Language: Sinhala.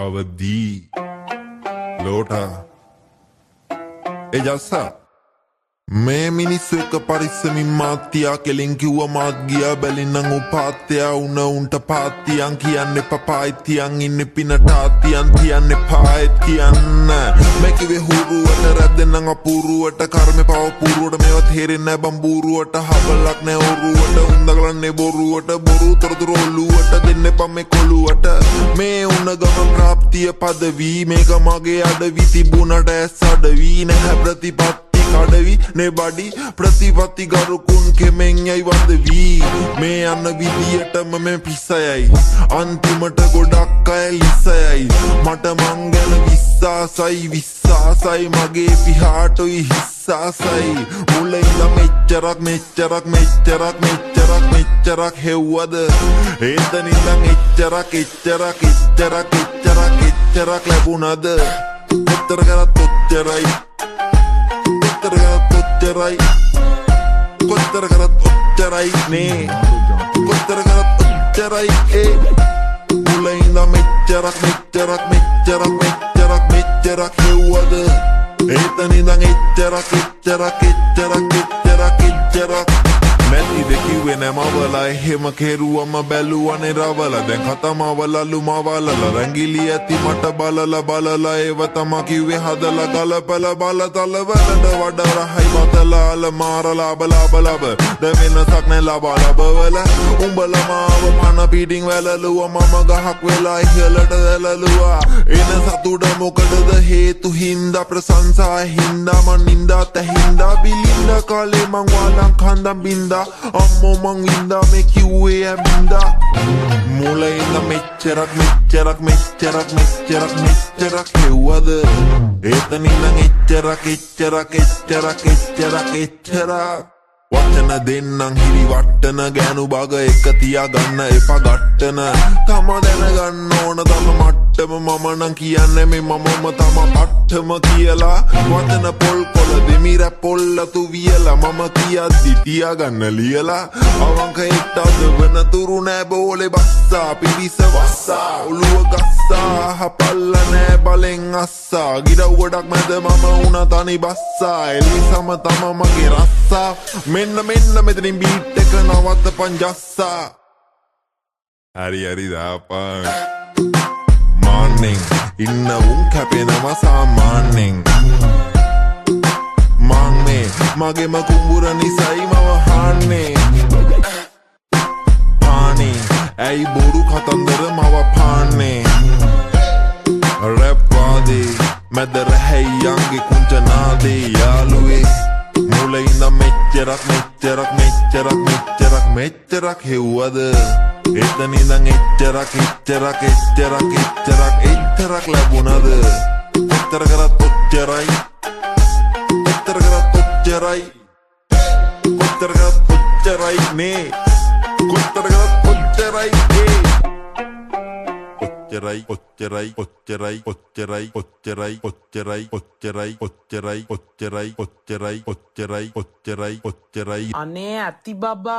අවදී ලෝටා එජස්සා මේ මිනිස්සු එක පරිස්සමින් මාත්‍යා කෙලින් කිව්ව මාත් ගියා බැලින්නම් උපාත්‍යා උන්ට පාත්‍යයන් කියන්න පපායිතියන් ඉන්න පිනට ආතියන් තියන්න පායත් කියන්න මේ කිව්වේ හුරුවට රැද්දෙන්නම් අපූරුවට කර්මේ පව පුරුවට මේවා තේරෙන්නේ නැ බම්බූරුවට හබලක් නැ ඔරුවට උන්දගලන්නේ බොරුවට බොරු තොරතුරු ඔලුවට දෙන්න පම්මේ කොළුවට මේ උන්න ගම ප්‍රාප්තිය පදවි මේක මගේ අඩවි තිබුණට ඇස් අඩවි නැහැ ප්‍රතිපත්ති කඩවි නෙබඩි ප්‍රතිපත්ති ගරුකුන් කෙමෙන් යයි වදවී මේ යන්න විදියටම මේ පිස්සයයි අන්තිමට ගොඩක් අය ලිස්සයයි මට මං ගැන විශ්වාසයි මගේ පිහාටුයි හිස්සාසයි මුලින් ඉඳන් මෙච්චරක් හෙව්වද එතන ඉඳන් එච්චරක් ලැබුණද උත්තර කරත් ඔච්චරයි කොත්තර කරත් ඔච්චරයි නේ කොත්තර කරත් ඔච්චරයි මුලින් ඉඳන් මෙච්චරක් හෙව්වද එතන ඉඳන් එච්චරක් නැතිද කිව්වේ නැමවලා එහෙම කෙරුවම බැලුවනේ රවලා දැන් කතමවලලු මවලලා රැඟිලි ඇති මට බලලා ඒව තමා කිව්වේ හදලා ගලපලා බලතල වලට වඩා රහයි බතලාල මාරලා බලාබලබ දෙවෙනසක් නැ ලබලබවල උඹලා මාව මන පිටින් වැලලුවා මම ගහක් වෙලා ඉහළට වැලලුවා එන සතුට මොකටද හේතු හින්දා ප්‍රශංසා හින්දා මන් නින්දා තහින්දා බිලින්දා කාලේ මං වාලං කන්දම් බින්දා අම්මෝ මං වින්දා මේ කිව්වේ ඇබින්දා මුලින් ඉඳන් මෙච්චරක් හෙව්වද එතන ඉඳන් එච්චරක් වචන දෙන්නම් හිරි වට්ටන ගෑනු බග එක තියාගන්න එපා ගට්ටන තම දැනගන්න ඕන තම මට්ටම මම නම් කියන්නේ මේ මමම තම පට්ටම කියලා වචන පොල් කොළ දෙමිර පොල්ලතු වියලා මම කියද්දි තියාගන්න ලියලා අවංක එක්ටද වෙනතුරු නෑ බෝලේ බස්සා පිරිස වස්සා ඔළුව ගස්සා හපල්ල නෑ බලෙන් අස්සා ගිරව් ගොඩක් මැද මම උන තනි බස්සා එලිසම තම මගේ රස්සා මෙන්න මෙතනින් බීට් එක නවත්තපන් ජස්සා හරි දාපන් මාන්නෙන් ඉන්න උන් කැපෙනවා සාමාන්නෙන් මං මගේම කුඹුර නිසයි මම හාන්නේ පානේ ඇයි බොරු කතන්දර මව පාන්නේ රැප් වාදේ මැද රැහැයියන්ගේ කුංචනාදේ යාළුවේ මුලින් ඉඳන් මෙච්චරක් හෙව්වද එතන ඉඳන් එච්චරක් ලැබුණද උත්තර කරත් ඔච්චරයි නේ කොත්තර කරත් ඔච්චරයි අනේ ඇති බබා